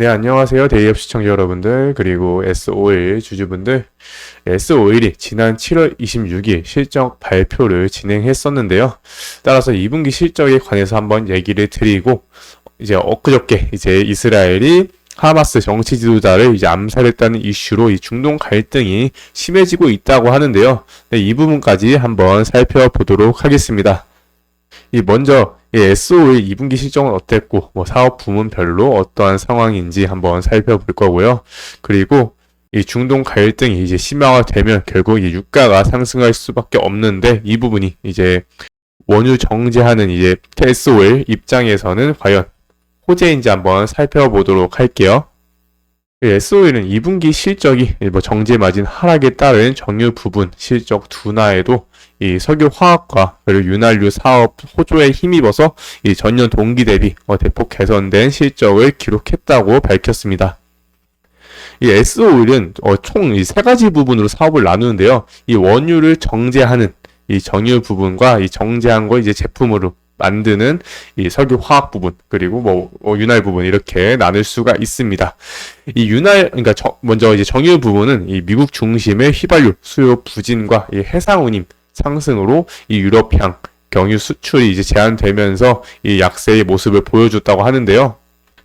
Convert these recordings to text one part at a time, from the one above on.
네, 안녕하세요. 데이업 시청자 여러분들, 그리고 S5일 주주분들. S5일이 지난 7월 26일 실적 발표를 진행했었는데요. 따라서 2분기 실적에 관해서 한번 얘기를 드리고, 이제 엊그저께 이제 이스라엘이 하마스 정치 지도자를 이제 암살했다는 이슈로 이 중동 갈등이 심해지고 있다고 하는데요. 네, 이 부분까지 한번 살펴보도록 하겠습니다. 먼저 S5의 2분기 실적은 어땠고 사업 부문별로 어떠한 상황인지 한번 살펴볼 거고요. 그리고 이 중동 갈등이 이제 심화되면 결국 이 유가가 상승할 수밖에 없는데 이 부분이 이제 원유 정제하는 이제 S5의 입장에서는 과연 호재인지 한번 살펴보도록 할게요. S5는 2분기 실적이 정제 마진 하락에 따른 정유 부분 실적 둔화에도 이 석유화학과 그리고 윤활유 사업 호조에 힘입어서 이 전년 동기 대비 대폭 개선된 실적을 기록했다고 밝혔습니다. 이 S5일은 총 이 세 가지 부분으로 사업을 나누는데요. 이 원유를 정제하는 이 정유 부분과 이 정제한 걸 이제 제품으로 만드는 이 석유화학 부분 그리고 윤활 부분 이렇게 나눌 수가 있습니다. 이 그러니까 먼저 이제 정유 부분은 이 미국 중심의 휘발유 수요 부진과 이 해상 운임 상승으로 이 유럽향 경유 수출이 이제 제한되면서 이 약세의 모습을 보여줬다고 하는데요.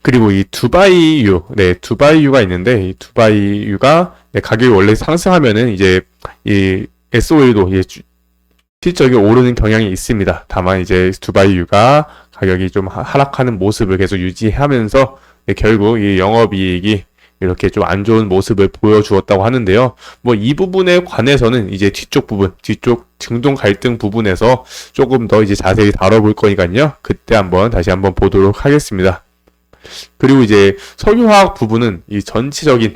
그리고 이 두바이유, 두바이유가 있는데 이 두바이유가 가격이 원래 상승하면은 이제 이 S5일도 실적이 오르는 경향이 있습니다. 다만 이제 두바이유가 가격이 좀 하락하는 모습을 계속 유지하면서 결국 이 영업이익이 이렇게 좀 안 좋은 모습을 보여주었다고 하는데요. 이 부분에 관해서는 이제 뒤쪽 중동 갈등 부분에서 조금 더 이제 자세히 다뤄볼 거니까요. 그때 다시 한번 보도록 하겠습니다. 그리고 이제 석유화학 부분은 이 전체적인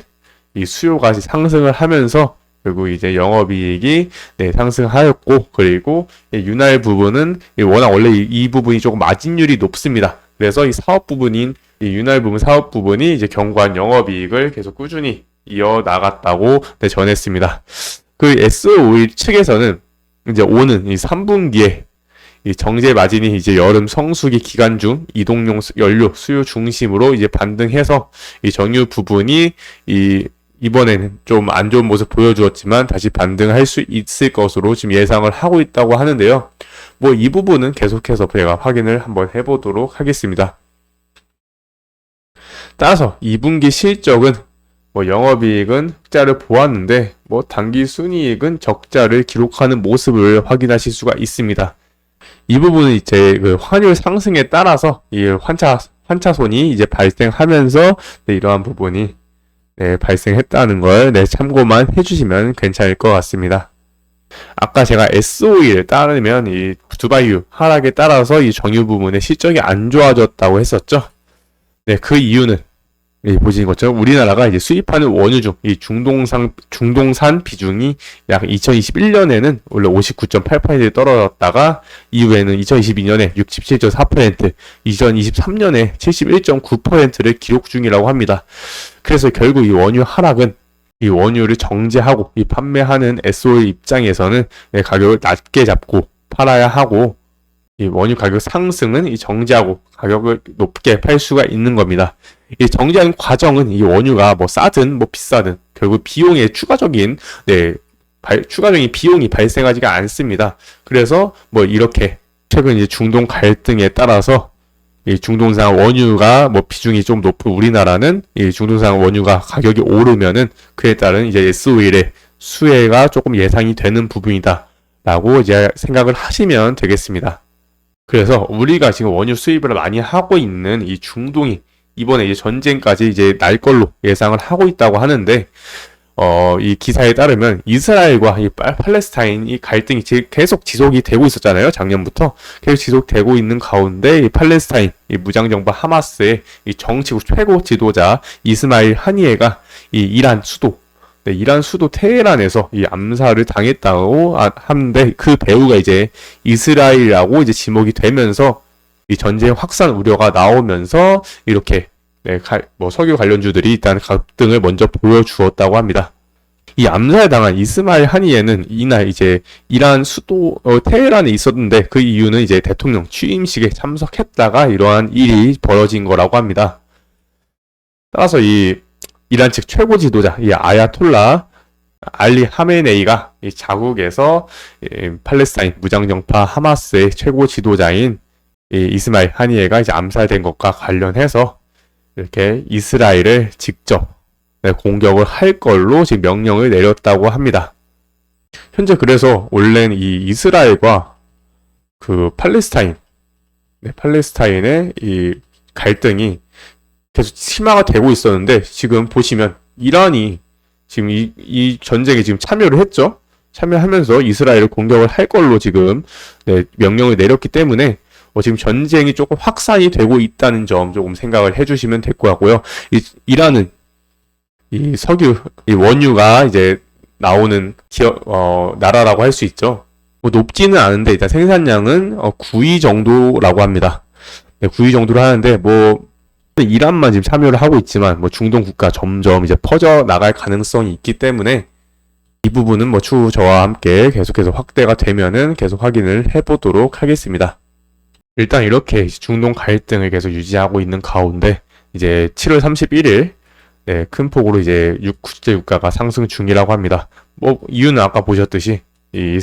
이 수요가 상승을 하면서 그리고 이제 영업이익이 상승하였고, 그리고 윤활 부분은 워낙 원래 이 부분이 조금 마진율이 높습니다. 그래서 이 사업 부분인 이 윤활 부분 사업 부분이 이제 견고한 영업이익을 계속 꾸준히 이어나갔다고 전했습니다. 그 S5일 측에서는 이제 오는 이 3분기에 이 정제 마진이 이제 여름 성수기 기간 중 이동용 연료 수요 중심으로 이제 반등해서 이 정유 부분이 이번에는 좀 안 좋은 모습 보여주었지만 다시 반등할 수 있을 것으로 지금 예상을 하고 있다고 하는데요. 이 부분은 계속해서 제가 확인을 한번 해보도록 하겠습니다. 따라서 2분기 실적은 영업이익은 흑자를 보았는데 단기 순이익은 적자를 기록하는 모습을 확인하실 수가 있습니다. 이 부분은 이제 그 환율 상승에 따라서 이 환차손이 이제 발생하면서 이러한 부분이 발생했다는 걸 참고만 해주시면 괜찮을 것 같습니다. 아까 제가 S5에 따르면 이 두바이유 하락에 따라서 이 정유 부분의 실적이 안 좋아졌다고 했었죠. 그 이유는 보시는 것처럼 우리나라가 이제 수입하는 원유 중 이 중동산 비중이 약 2021년에는 원래 59.8%에 떨어졌다가 이후에는 2022년에 67.4%, 2023년에 71.9%를 기록 중이라고 합니다. 그래서 결국 이 원유 하락은 이 원유를 정제하고 이 판매하는 S5의 입장에서는 가격을 낮게 잡고 팔아야 하고, 이 원유 가격 상승은 이 정제하고 가격을 높게 팔 수가 있는 겁니다. 이 정제하는 과정은 이 원유가 싸든 비싸든 결국 비용에 추가적인 비용이 발생하지가 않습니다. 그래서 이렇게 최근 이제 중동 갈등에 따라서 이 중동산 원유가 비중이 좀 높은 우리나라는 이 중동산 원유가 가격이 오르면은 그에 따른 이제 S5일의 수혜가 조금 예상이 되는 부분이다 라고 이제 생각을 하시면 되겠습니다. 그래서 우리가 지금 원유 수입을 많이 하고 있는 이 중동이 이번에 이제 전쟁까지 이제 날 걸로 예상을 하고 있다고 하는데, 이 기사에 따르면 이스라엘과 이 팔레스타인 이 갈등이 계속 지속이 되고 있었잖아요. 작년부터 계속 지속되고 있는 가운데 이 팔레스타인 이 무장정부 하마스의 이 정치국 최고 지도자 이스마일 하니에가 이 이란 수도 테헤란에서 이 암살을 당했다고 하는데, 그 배후가 이제 이스라엘이라고 이제 지목이 되면서 이 전쟁 확산 우려가 나오면서 이렇게 석유 관련주들이 일단 갈등을 먼저 보여주었다고 합니다. 이 암살당한 이스마일 하니에는 이날 이제 이란 수도 테헤란에 있었는데, 그 이유는 이제 대통령 취임식에 참석했다가 이러한 일이 벌어진 거라고 합니다. 따라서 이 이란 측 최고 지도자 이 아야톨라 알리 하메네이가 이 자국에서 팔레스타인 무장정파 하마스의 최고 지도자인 이 이스마일 하니에가 이제 암살된 것과 관련해서 이렇게 이스라엘을 직접 공격을 할 걸로 지금 명령을 내렸다고 합니다. 현재 그래서 원래는 이 이스라엘과 그 팔레스타인의 이 갈등이 계속 심화가 되고 있었는데, 지금 보시면 이란이 지금 이 전쟁에 지금 참여를 했죠. 참여하면서 이스라엘을 공격을 할 걸로 지금 명령을 내렸기 때문에 지금 전쟁이 조금 확산이 되고 있다는 점 조금 생각을 해주시면 될 것 같고요. 이란은 이 석유, 이 원유가 이제 나오는 나라라고 할 수 있죠. 뭐 높지는 않은데 일단 생산량은 9위 정도라고 합니다. 9위 정도로 하는데 뭐 이란만 지금 참여를 하고 있지만 뭐 중동 국가 점점 이제 퍼져 나갈 가능성이 있기 때문에 이 부분은 뭐 추후 저와 함께 계속해서 확대가 되면은 계속 확인을 해보도록 하겠습니다. 일단 이렇게 중동 갈등을 계속 유지하고 있는 가운데 이제 7월 31일 큰 폭으로 이제 국제 유가가 상승 중이라고 합니다. 뭐 이유는 아까 보셨듯이 이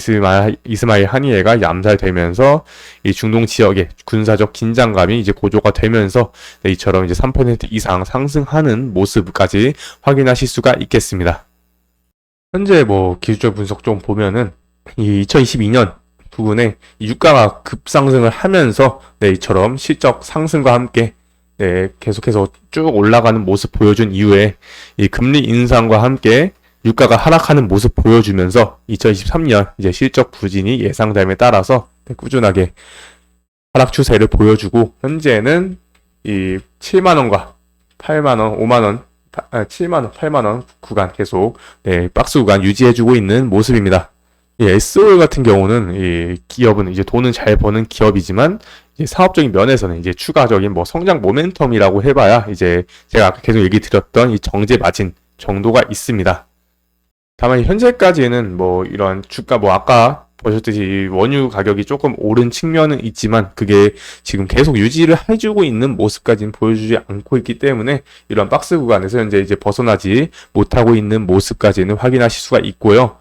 이스마일 하니에가 이제 암살되면서 이 중동 지역의 군사적 긴장감이 이제 고조가 되면서 이처럼 이제 3% 이상 상승하는 모습까지 확인하실 수가 있겠습니다. 현재 뭐 기술적 분석 좀 보면은 이 2022년 부분에 유가가 급상승을 하면서 이처럼 실적 상승과 함께 계속해서 쭉 올라가는 모습 보여준 이후에 이 금리 인상과 함께 유가가 하락하는 모습 보여주면서 2023년 이제 실적 부진이 예상됨에 따라서 꾸준하게 하락 추세를 보여주고, 현재는 이 7만원과 8만원, 5만원, 7만원, 8만원 구간 계속 박스 구간 유지해주고 있는 모습입니다. 이 SOL 같은 경우는 이 기업은 이제 돈은 잘 버는 기업이지만 이제 사업적인 면에서는 이제 추가적인 뭐 성장 모멘텀이라고 해봐야 이제 제가 아까 계속 얘기 드렸던 이 정제 마진 정도가 있습니다. 다만 현재까지는 뭐 이런 주가 뭐 아까 보셨듯이 원유 가격이 조금 오른 측면은 있지만 그게 지금 계속 유지를 해주고 있는 모습까지는 보여주지 않고 있기 때문에 이런 박스 구간에서 현재 이제 벗어나지 못하고 있는 모습까지는 확인하실 수가 있고요.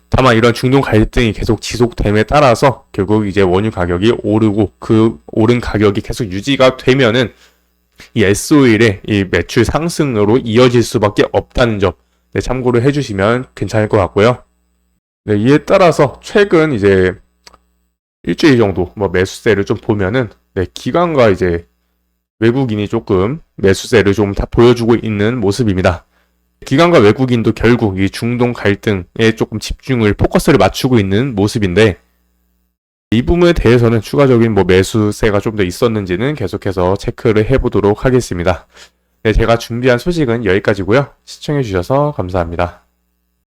다만 이런 중동 갈등이 계속 지속됨에 따라서 결국 이제 원유 가격이 오르고 그 오른 가격이 계속 유지가 되면은 이 S-OIL의 이 매출 상승으로 이어질 수밖에 없다는 점 참고를 해주시면 괜찮을 것 같고요. 이에 따라서 최근 이제 일주일 정도 뭐 매수세를 좀 보면은 기관과 이제 외국인이 조금 매수세를 좀 다 보여주고 있는 모습입니다. 기관과 외국인도 결국 이 중동 갈등에 조금 집중을 포커스를 맞추고 있는 모습인데, 이 부분에 대해서는 추가적인 뭐 매수세가 좀 더 있었는지는 계속해서 체크를 해보도록 하겠습니다. 제가 준비한 소식은 여기까지고요. 시청해주셔서 감사합니다.